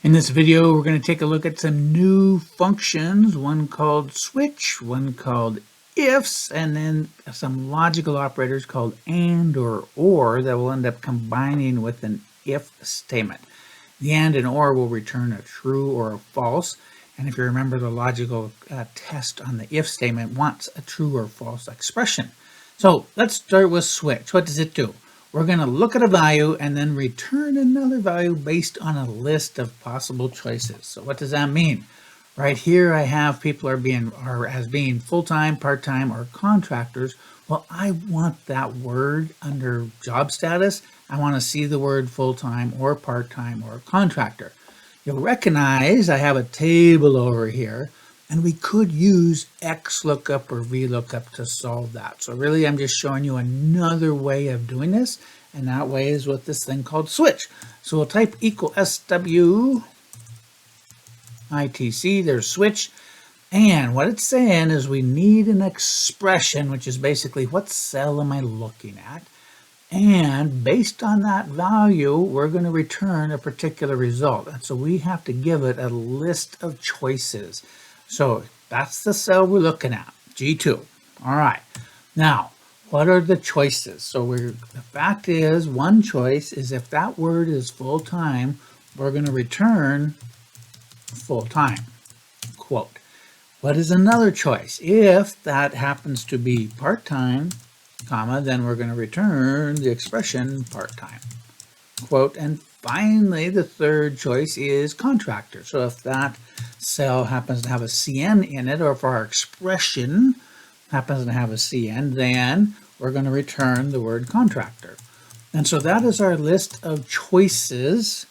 In this video, we're going to take a look at some new functions, one called switch, one called ifs, and then some logical operators called and or that will end up combining with an if statement. The and or will return a true or a false. And if you remember, the logical test on the if statement wants a true or false expression. So let's start with switch. What does it do? We're going to look at a value and then return another value based on a list of possible choices. So what does that mean? Right here I have people are as being full-time, part-time, or contractors. Well, I want that word under job status. I want to see the word full-time or part-time or contractor. You'll recognize I have a table over here, and we could use XLOOKUP or VLOOKUP to solve that. So really, I'm just showing you another way of doing this, and that way is with this thing called switch. So we'll type equal SW ITC, there's switch, and what it's saying is we need an expression, which is basically what cell am I looking at, and based on that value, we're going to return a particular result. And so we have to give it a list of choices. So that's the cell we're looking at, G2. All right. Now, what are the choices? So the fact is, one choice is if that word is full-time, we're going to return full-time, quote. What is another choice? If that happens to be part-time, comma, then we're going to return the expression part-time, quote. And finally, the third choice is contractor. So if that cell happens to have a CN in it, or if our expression happens to have a CN, then we're going to return the word contractor. And so that is our list of choices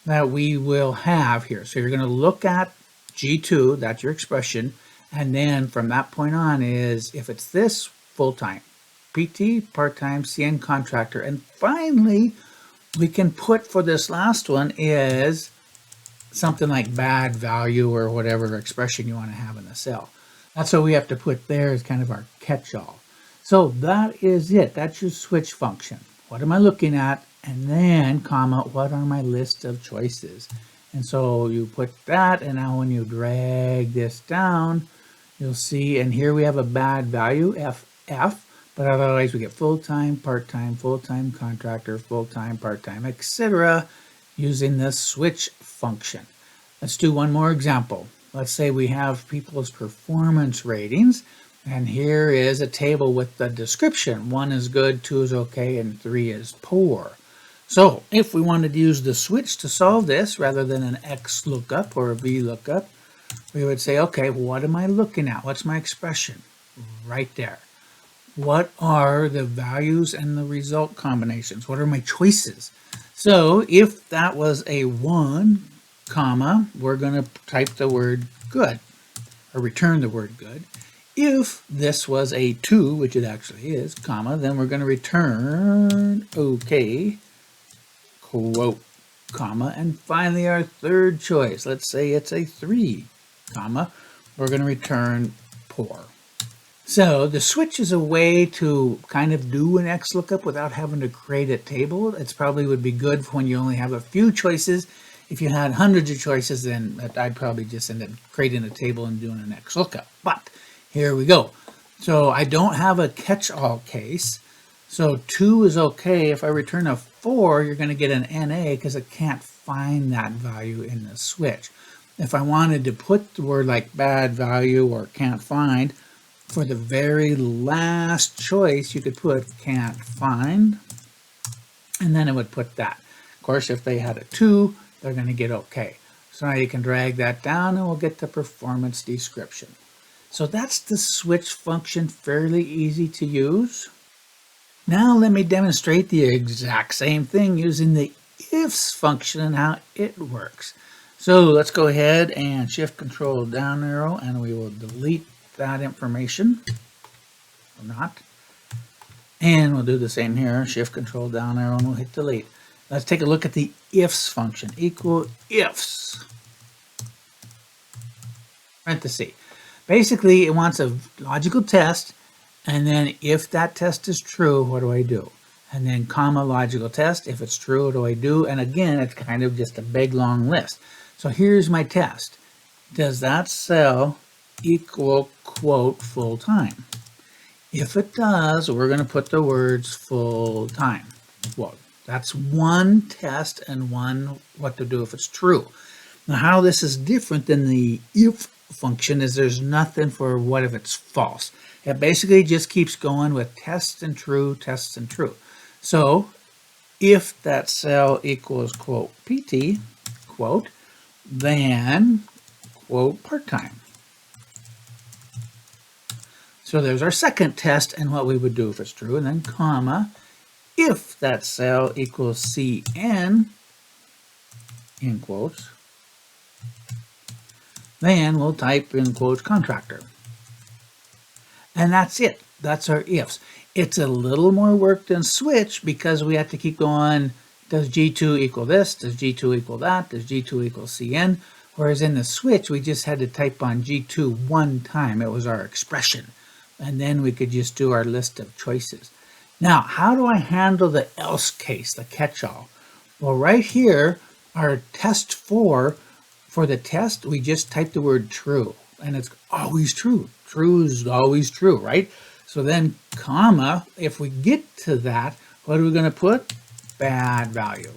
that we will have here. So you're going to look at G2, that's your expression, and then from that point on is if it's this, full-time, PT, part-time, CN, contractor, and finally we can put for this last one is something like bad value or whatever expression you want to have in the cell. That's what we have to put there as kind of our catch-all. So that is it. That's your switch function. What am I looking at? And then, comma, what are my list of choices? And so you put that, and now when you drag this down, you'll see, and here we have a bad value, FF, but otherwise we get full-time, part-time, full-time, contractor, full-time, part-time, etc. using the switch function. Let's do one more example. Let's say we have people's performance ratings, and here is a table with the description. 1 is good, 2 is okay, and 3 is poor. So if we wanted to use the switch to solve this rather than an XLOOKUP or a VLOOKUP, we would say, okay, what am I looking at? What's my expression? Right there. What are the values and the result combinations? What are my choices? So if that was a 1, comma, we're going to type the word good, or return the word good. If this was a 2, which it actually is, comma, then we're going to return okay, quote, comma, and finally our third choice, let's say it's a 3, comma, we're going to return poor. So the switch is a way to kind of do an XLOOKUP without having to create a table. It's probably would be good when you only have a few choices. If you had hundreds of choices, then I'd probably just end up creating a table and doing an XLOOKUP. But here we go. So I don't have a catch-all case. So 2 is okay. If I return a 4, you're going to get an NA because it can't find that value in the switch. If I wanted to put the word like bad value or can't find, for the very last choice, you could put can't find, and then it would put that. Of course, if they had a 2, they're going to get okay. So now you can drag that down and we'll get the performance description. So that's the switch function, fairly easy to use. Now let me demonstrate the exact same thing using the ifs function and how it works. So let's go ahead and shift control down arrow and we will delete that information or not. And we'll do the same here, shift control down arrow and we'll hit delete. Let's take a look at the ifs function, equal ifs, parenthesis. Basically it wants a logical test, and then if that test is true, what do I do? and then comma logical test. If it's true, what do I do? And again, it's kind of just a big long list. So here's my test. Does that cell equal quote full time? If it does, we're going to put the words full time quote. That's one test and one what to do if it's true. Now how this is different than the if function is there's nothing for what if it's false. It basically just keeps going with tests and true, tests and true. So if that cell equals quote PT quote, then quote part-time. So there's our second test and what we would do if it's true, and then comma, if that cell equals CN, in quotes, then we'll type in quotes contractor. And that's it. That's our ifs. It's a little more work than switch because we have to keep going, does G2 equal this? Does G2 equal that? Does G2 equal CN? Whereas in the switch, we just had to type on G2 one time. It was our expression. And then we could just do our list of choices. Now, how do I handle the else case, the catch-all? Well, right here, our test for the test, we just type the word true, and it's always true. True is always true, right? So then, comma, if we get to that, what are we going to put? Bad value.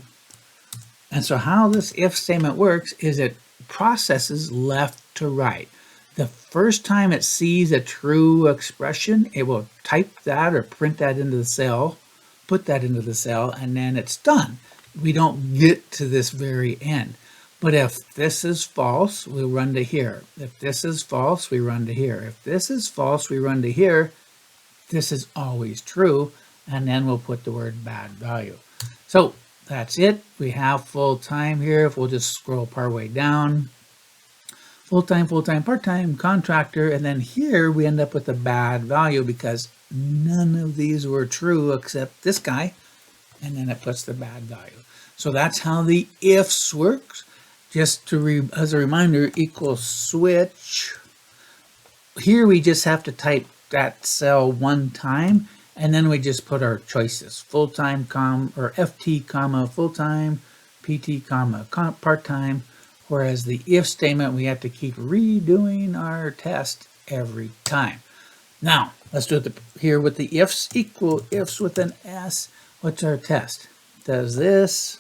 And so how this if statement works is it processes left to right. The first time it sees a true expression, it will type that or print that into the cell, put that into the cell, and then it's done. We don't get to this very end. But if this is false, we'll run to here. If this is false, we run to here. If this is false, we run to here. This is always true, and then we'll put the word bad value. So that's it. We have full time here. If we'll just scroll partway down, full-time, part-time, contractor, and then here we end up with a bad value because none of these were true except this guy, and then it puts the bad value. So that's how the ifs works. Just to as a reminder, equals switch. Here we just have to type that cell one time, and then we just put our choices: full-time, or FT, comma, full-time, PT, comma, part-time. Whereas the if statement, we have to keep redoing our test every time. Now, let's do it here with the ifs equal ifs with an S. What's our test? Does this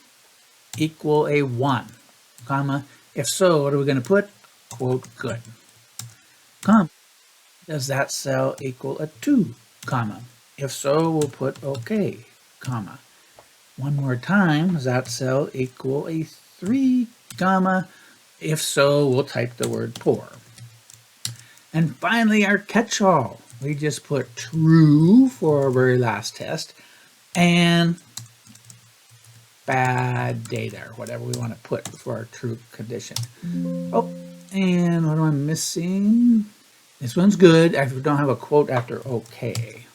equal a 1, comma? If so, what are we going to put? Quote good. Comma. Does that cell equal a 2, comma? If so, we'll put okay, comma. One more time, does that cell equal a 3, comma? If so, we'll type the word poor. And finally, our catch-all. We just put true for our very last test and bad data, or whatever we want to put for our true condition. Oh, and what am I missing? This one's good. I don't have a quote after okay.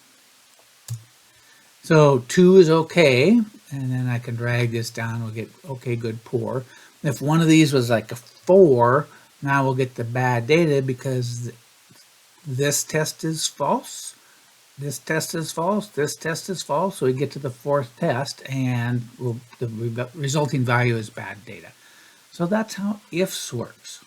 So 2 is okay, and then I can drag this down. We'll get okay, good, poor. If one of these was like a 4, now we'll get the bad data because this test is false, this test is false, this test is false. So we get to the 4th test, and the resulting value is bad data. So that's how ifs works.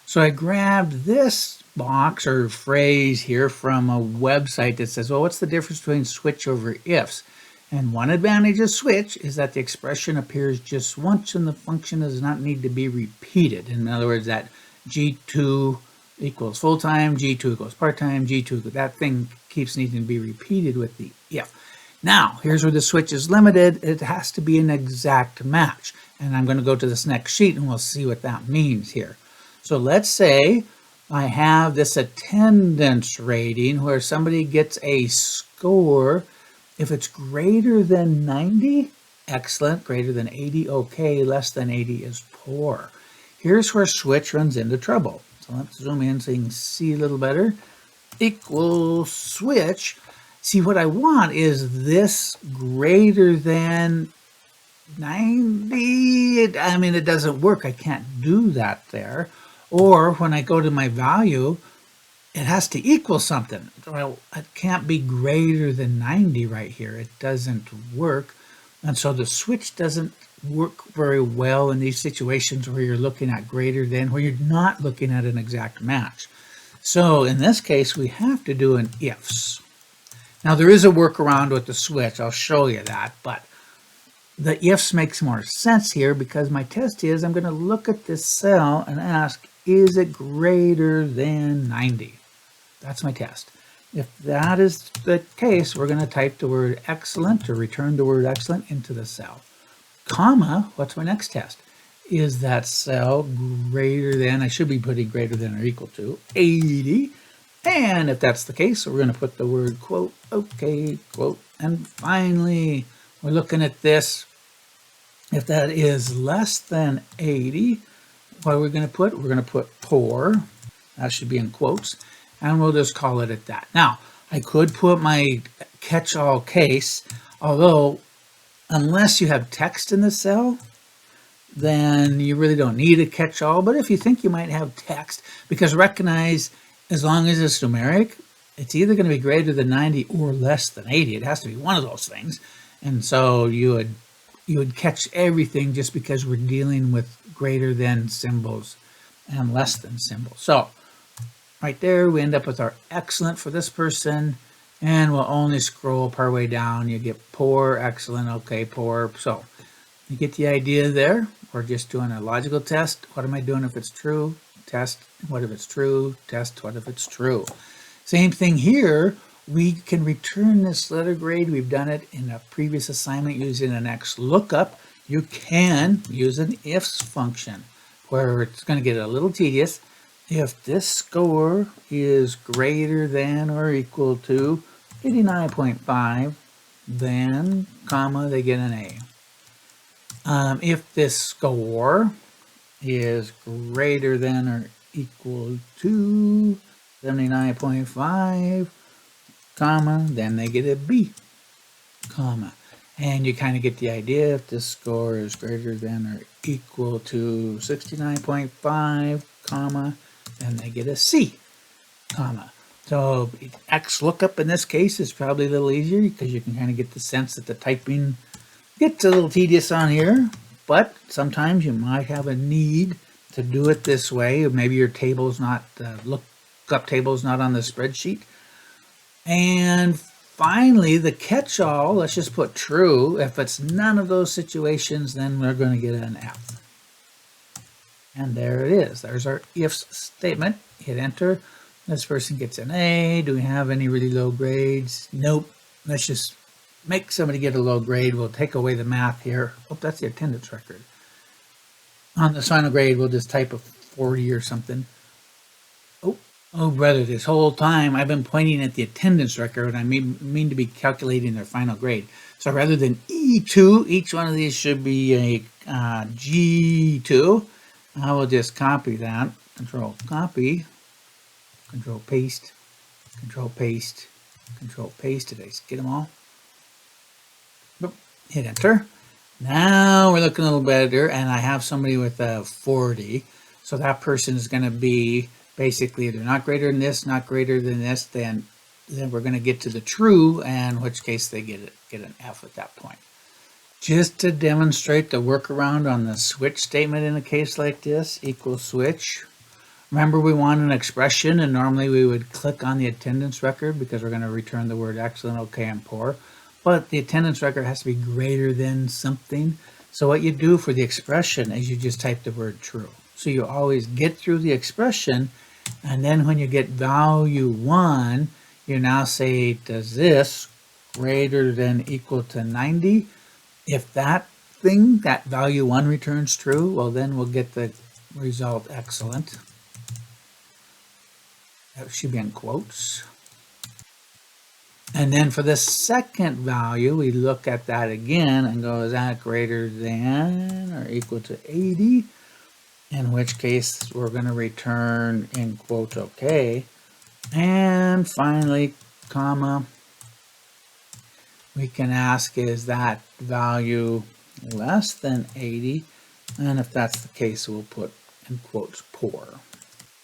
So I grabbed this box or phrase here from a website that says, well, what's the difference between switch over ifs? And one advantage of switch is that the expression appears just once and the function does not need to be repeated. In other words, that G2 equals full-time, G2 equals part-time, G2, that thing keeps needing to be repeated with the if. Now, here's where the switch is limited. It has to be an exact match. And I'm going to go to this next sheet and we'll see what that means here. So let's say I have this attendance rating where somebody gets a score. If it's greater than 90, excellent. Greater than 80, okay. Less than 80 is poor. Here's where switch runs into trouble. So let's zoom in so you can see a little better. Equals switch. See, what I want is this greater than 90. I mean, it doesn't work. I can't do that there. Or when I go to my value, it has to equal something. Well, it can't be greater than 90 right here. It doesn't work. And so the switch doesn't work very well in these situations where you're looking at greater than, where you're not looking at an exact match. So in this case, we have to do an ifs. Now there is a workaround with the switch. I'll show you that, but the ifs makes more sense here because my test is I'm going to look at this cell and ask, is it greater than 90? That's my test. If that is the case, we're going to type the word excellent or return the word excellent into the cell. Comma, what's my next test? Is that cell greater than, I should be putting greater than or equal to 80. And if that's the case, we're going to put the word quote, okay, quote. And finally, we're looking at this. If that is less than 80, what are we going to put? We're going to put poor. That should be in quotes. And we'll just call it at that. Now, I could put my catch-all case, although unless you have text in the cell, then you really don't need a catch-all. But if you think you might have text, because recognize as long as it's numeric, it's either going to be greater than 90 or less than 80. It has to be one of those things. And so you would catch everything just because we're dealing with greater than symbols and less than symbols. So right there, we end up with our excellent for this person, and we'll only scroll part way down. You get poor, excellent, okay, poor. So you get the idea there. We're just doing a logical test. What am I doing if it's true? Test. What if it's true? Test. What if it's true? Same thing here. We can return this letter grade. We've done it in a previous assignment using an XLOOKUP. You can use an ifs function where it's going to get a little tedious. If this score is greater than or equal to 89.5, then, comma, they get an A. If this score is greater than or equal to 79.5, comma, then they get a B, comma. And you kind of get the idea. If this score is greater than or equal to 69.5, comma, then they get a C, comma. So XLOOKUP in this case is probably a little easier because you can kind of get the sense that the typing gets a little tedious on here, but sometimes you might have a need to do it this way. Or maybe your table's not, lookup table's not on the spreadsheet. And finally, the catch-all, let's just put true. If it's none of those situations, then we're going to get an F. And there it is. There's our ifs statement. Hit enter. This person gets an A. Do we have any really low grades? Nope. Let's just make somebody get a low grade. We'll take away the math here. Oh, that's the attendance record. On the final grade, we'll just type a 40 or something. Oh, brother, this whole time I've been pointing at the attendance record, and I mean to be calculating their final grade. So rather than E2, each one of these should be a G2. I will just copy that. Control copy, control paste, control paste, control paste. Did I get them all? Boop. Hit enter. Now we're looking a little better, and I have somebody with a 40. So that person is going to be basically they're not greater than this, not greater than this, then we're going to get to the true, and in which case they get an F at that point. Just to demonstrate the workaround on the switch statement in a case like this, equal switch. Remember, we want an expression, and normally we would click on the attendance record because we're going to return the word excellent, okay, and poor. But the attendance record has to be greater than something. So what you do for the expression is you just type the word true. So you always get through the expression, and then when you get value 1, you now say, does this greater than equal to 90? If that thing, that value 1 returns true, well then we'll get the result excellent. That should be in quotes. And then for the second value, we look at that again and go, is that greater than or equal to 80? In which case we're going to return in quotes okay. And finally, comma, we can ask, is that value less than 80? And if that's the case, we'll put in quotes poor.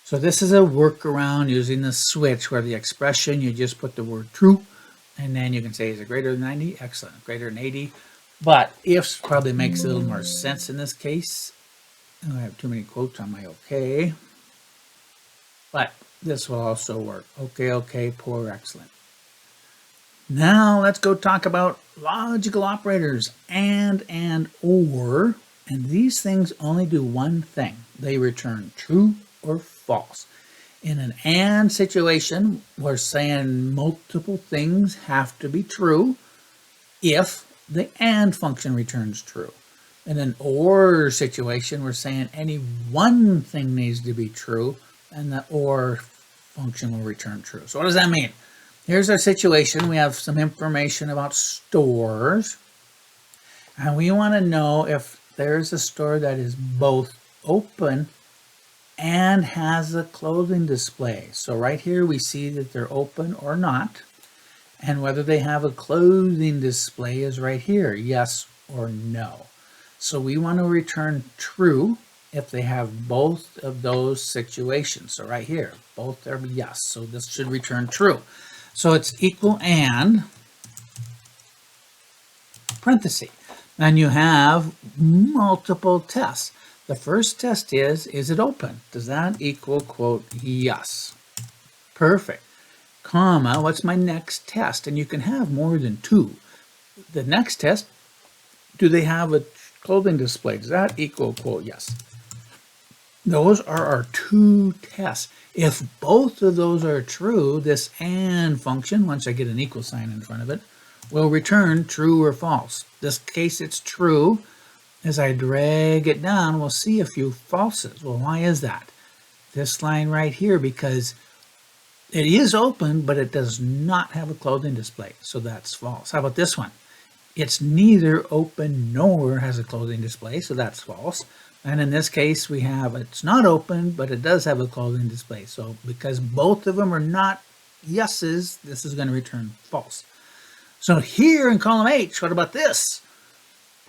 So this is a workaround using the switch where the expression, you just put the word true, and then you can say, is it greater than 90? Excellent. Greater than 80. But ifs probably makes a little more sense in this case. I have too many quotes on my okay. But this will also work. Okay, okay, poor, excellent. Now let's go talk about logical operators and or. And these things only do one thing. They return true or false. In an and situation, we're saying multiple things have to be true if the and function returns true. In an or situation, we're saying any one thing needs to be true and the or function will return true. So what does that mean? Here's our situation. We have some information about stores, and we want to know if there's a store that is both open and has a clothing display. So right here we see that they're open or not, and whether they have a clothing display is right here, yes or no. So we want to return true if they have both of those situations. So right here, both are yes, so this should return true. So it's equal and parenthesis. And you have multiple tests. The first test is it open? Does that equal, quote, yes? Perfect. Comma, what's my next test? And you can have more than two. The next test, do they have a clothing display? Does that equal, quote, yes? Those are our two tests. If both of those are true, this and function, once I get an equal sign in front of it, will return true or false. This case it's true. As I drag it down, we'll see a few falses. Well, why is that? This line right here, because it is open, but it does not have a clothing display, so that's false. How about this one? It's neither open nor has a clothing display, so that's false. And in this case, we have it's not open, but it does have a clothing display. So because both of them are not yeses, this is going to return false. So here in column H, what about this?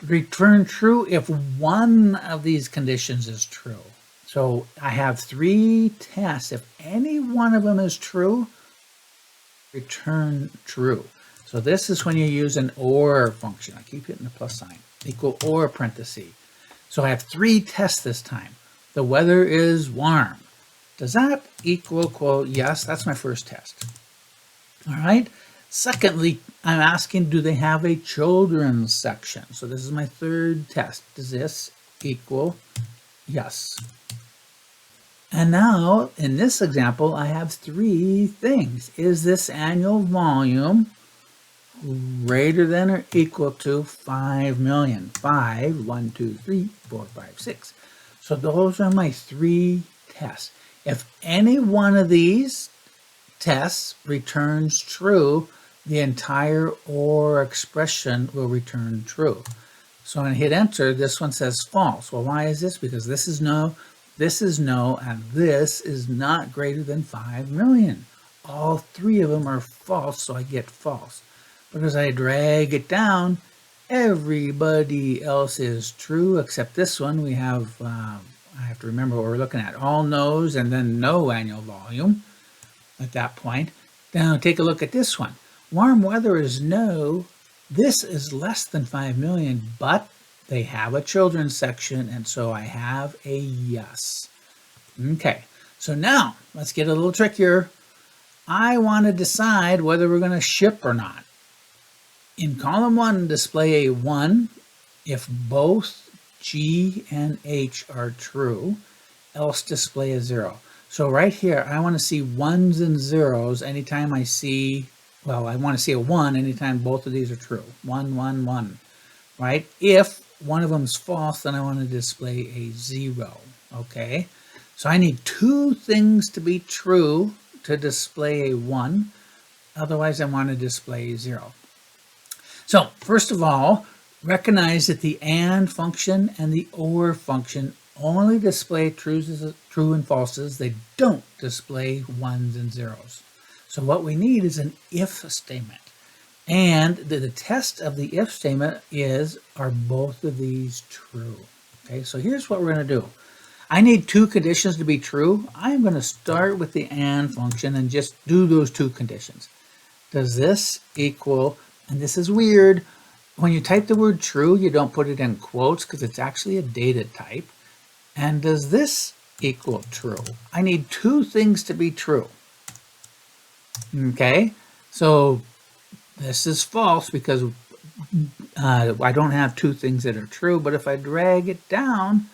Return true if one of these conditions is true. So I have three tests. If any one of them is true, return true. So this is when you use an or function. I keep hitting the plus sign. Equal or parenthesis. So I have three tests this time. The weather is warm. Does that equal, quote, yes? That's my first test. All right. Secondly, I'm asking, do they have a children's section? So this is my third test. Does this equal yes? And now, in this example, I have three things. Is this annual volume greater than or equal to 5 million? 5, 1, 2, 3, 4, 5, 6. So those are my three tests. If any one of these tests returns true, the entire or expression will return true. So when I hit enter, this one says false. Well, why is this? Because this is no, and this is not greater than 5 million. All three of them are false, so I get false. But as I drag it down, everybody else is true except this one. We have, I have to remember what we're looking at. All no's and then no annual volume at that point. Now take a look at this one. Warm weather is no. This is less than 5 million, but they have a children's section, and so I have a yes. Okay, so now let's get a little trickier. I want to decide whether we're going to ship or not. In column 1, display a 1 if both G and H are true, else display a 0. So right here, I want to see 1s and 0s anytime I see, well, I want to see a 1 anytime both of these are true. 1, 1, 1, right? If one of them is false, then I want to display a 0, okay? So I need two things to be true to display a 1. Otherwise, I want to display a 0. So first of all, recognize that the AND function and the OR function only display true and falses. They don't display 1s and 0s. So what we need is an if statement. And the test of the if statement is, are both of these true? Okay, so here's what we're going to do. I need two conditions to be true. I'm going to start with the and function and just do those two conditions. Does this equal, and this is weird, when you type the word true, you don't put it in quotes because it's actually a data type. And does this equal true? I need two things to be true. Okay, so this is false because I don't have two things that are true, but if I drag it down,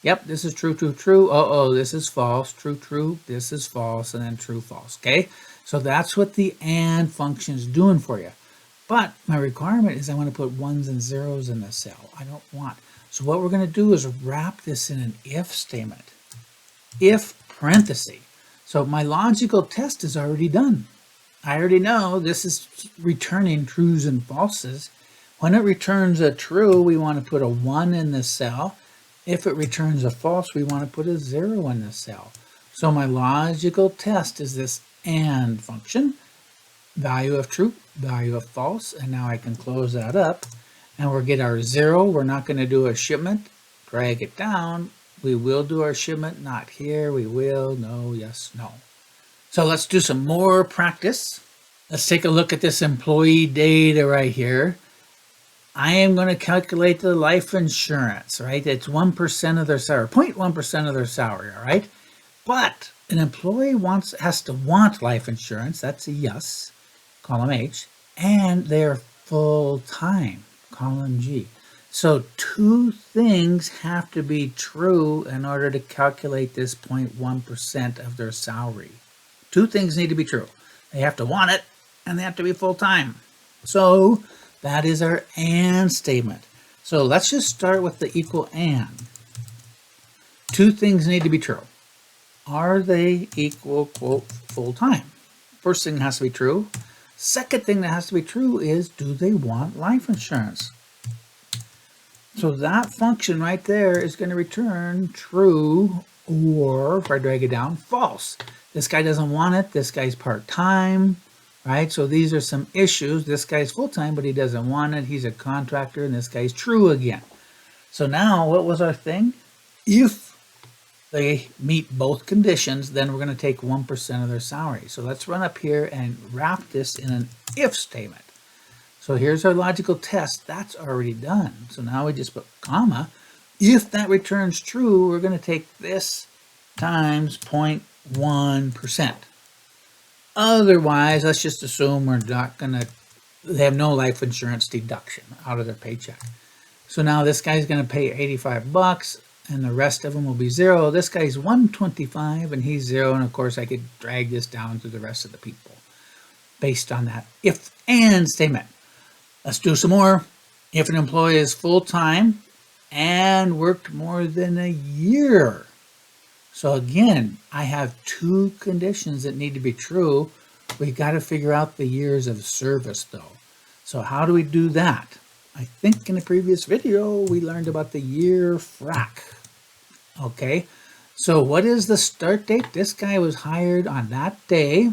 yep, this is true, true, true. Oh, this is false, true, true. This is false, and then true, false. Okay, so that's what the and function is doing for you. But my requirement is I want to put ones and zeros in the cell. I don't want. So what we're going to do is wrap this in an if statement. If parenthesis. So my logical test is already done. I already know this is returning trues and falses. When it returns a true, we want to put a 1 in the cell. If it returns a false, we want to put a 0 in the cell. So my logical test is this AND function, value of true, value of false, and now I can close that up, and we'll get our 0. We're not going to do a shipment. Drag it down. We will do our shipment, not here. We will, no, yes, no. So let's do some more practice. Let's take a look at this employee data right here. I am going to calculate the life insurance, right? It's 1% of their salary, 0.1% of their salary, all right? But an employee has to want life insurance. That's a yes, column H, and they're full-time, column G. So two things have to be true in order to calculate this 0.1% of their salary. Two things need to be true. They have to want it, and they have to be full-time. So that is our AND statement. So let's just start with the equal AND. Two things need to be true. Are they equal, quote, full-time? First thing has to be true. Second thing that has to be true is, do they want life insurance? So that function right there is going to return true, or if I drag it down, false. This guy doesn't want it. This guy's part-time, right? So these are some issues. This guy's full-time, but he doesn't want it. He's a contractor, and this guy's true again. So now what was our thing? If they meet both conditions, then we're going to take 1% of their salary. So let's run up here and wrap this in an if statement. So here's our logical test. That's already done. So now we just put comma. If that returns true, we're going to take this times 0.1%. Otherwise, let's just assume we're not going to, they have no life insurance deduction out of their paycheck. So now this guy's going to pay 85 bucks and the rest of them will be 0. This guy's 125 and he's 0. And of course, I could drag this down to the rest of the people based on that if and statement. Let's do some more. If an employee is full-time and worked more than a year. So again, I have two conditions that need to be true. We've got to figure out the years of service though. So how do we do that? I think in the previous video, we learned about the year frac. Okay, so what is the start date? This guy was hired on that day,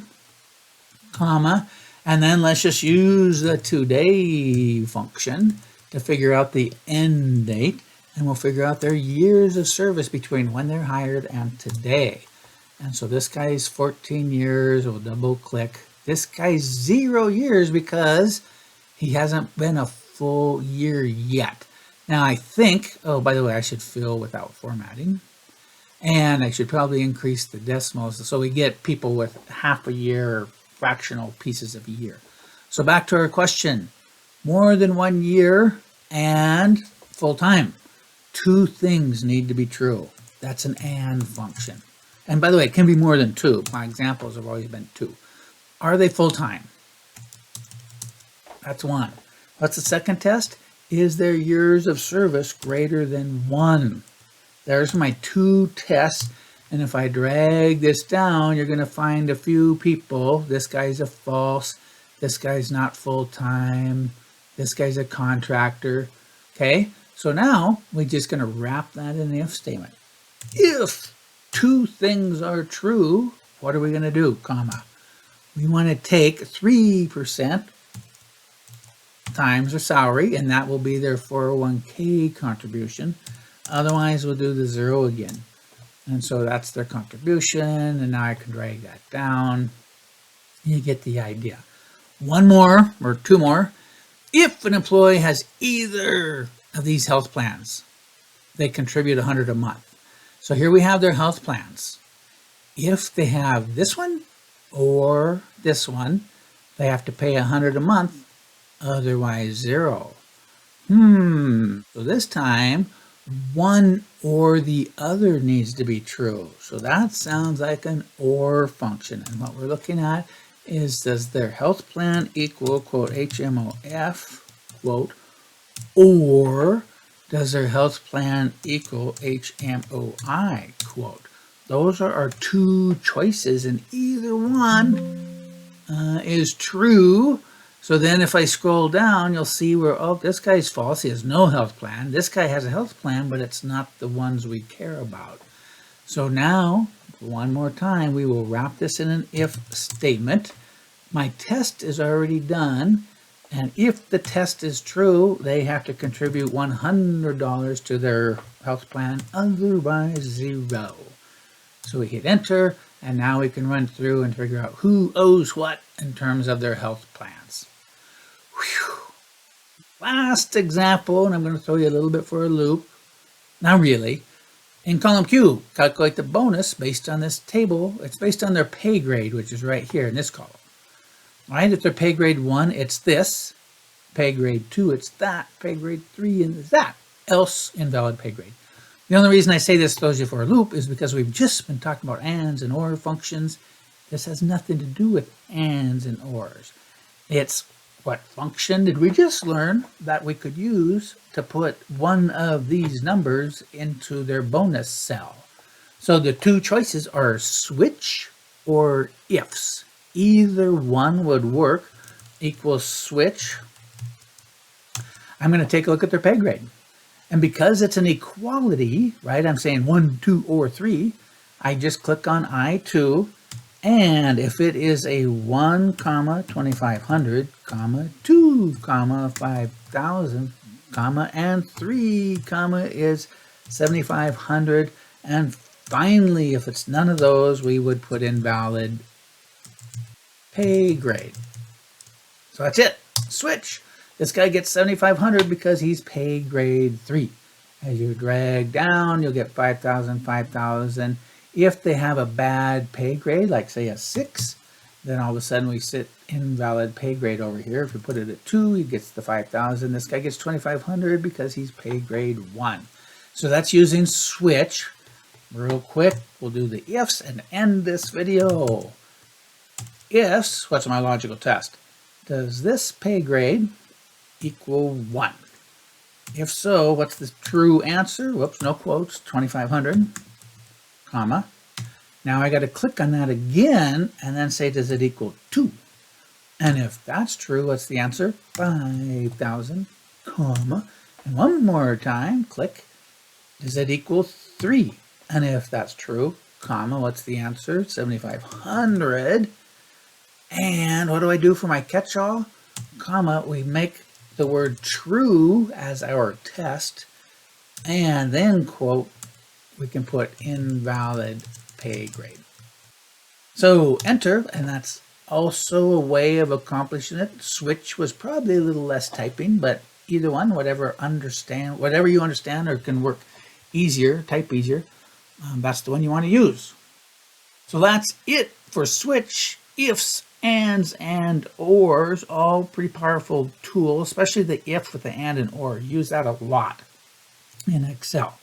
comma, and then let's just use the today function to figure out the end date, and we'll figure out their years of service between when they're hired and today. And so this guy's 14 years, we'll double click. This guy's 0 years because he hasn't been a full year yet. Now I think, oh, by the way, I should fill without formatting. And I should probably increase the decimals so we get people with half a year or fractional pieces of a year. So back to our question, more than 1 year and full-time. Two things need to be true. That's an AND function. And by the way, it can be more than two. My examples have always been two. Are they full-time? That's one. What's the second test? Is their years of service greater than 1? There's my two tests. And if I drag this down, you're going to find a few people. This guy's a false. This guy's not full-time. This guy's a contractor. Okay, so now we're just going to wrap that in the if statement. If two things are true, what are we going to do, comma? We want to take 3% times their salary, and that will be their 401k contribution. Otherwise, we'll do the 0 again. And so that's their contribution. And now I can drag that down. You get the idea. One more or two more. If an employee has either of these health plans, they contribute $100 a month. So here we have their health plans. If they have this one or this one, they have to pay $100 a month, otherwise zero. So this time, one or the other needs to be true. So that sounds like an OR function. And what we're looking at is, does their health plan equal, quote, HMOF, quote, or does their health plan equal HMOI, quote? Those are our two choices, and either one is true. So then if I scroll down, you'll see where, oh, this guy's false. He has no health plan. This guy has a health plan, but it's not the ones we care about. So now, one more time, we will wrap this in an if statement. My test is already done. And if the test is true, they have to contribute $100 to their health plan, otherwise zero. So we hit enter, and now we can run through and figure out who owes what in terms of their health plans. Whew. Last example, and I'm going to throw you a little bit for a loop. Not really. In column Q, calculate the bonus based on this table. It's based on their pay grade, which is right here in this column. All right, if they're pay grade 1, it's this. Pay grade 2, it's that. Pay grade 3, and that. Else, invalid pay grade. The only reason I say this throws you for a loop is because we've just been talking about ands and or functions. This has nothing to do with ands and ors. It's what function did we just learn that we could use to put one of these numbers into their bonus cell. So the two choices are switch or ifs. Either one would work. Equals switch. I'm going to take a look at their pay grade. And because it's an equality, right, I'm saying 1, 2, or 3, I just click on I2. And if it is a 1, 2500, 2, 5000, and 3, is 7500. And finally, if it's none of those, we would put invalid pay grade. So that's it. Switch. This guy gets 7,500 because he's pay grade 3. As you drag down, you'll get 5,000, 5,000. If they have a bad pay grade, like say a 6, then all of a sudden we sit invalid pay grade over here. If we put it at 2, he gets the 5,000. This guy gets 2,500 because he's pay grade 1. So that's using switch. Real quick, we'll do the ifs and end this video. Ifs, what's my logical test? Does this pay grade equal 1? If so, what's the true answer? Whoops, no quotes, 2,500, comma. Now I got to click on that again and then say, does it equal 2? And if that's true, what's the answer? 5,000, comma. And one more time, click. Does it equal 3? And if that's true, comma, what's the answer? 7,500. And what do I do for my catch-all? Comma, we make the word true as our test, and then quote, we can put invalid pay grade. So enter, and that's also a way of accomplishing it. Switch was probably a little less typing, but either one, whatever you understand or can work easier, type easier, that's the one you want to use. So that's it for switch, ifs, ands, and ors, all pretty powerful tools, especially the if with the and or. Use that a lot in Excel.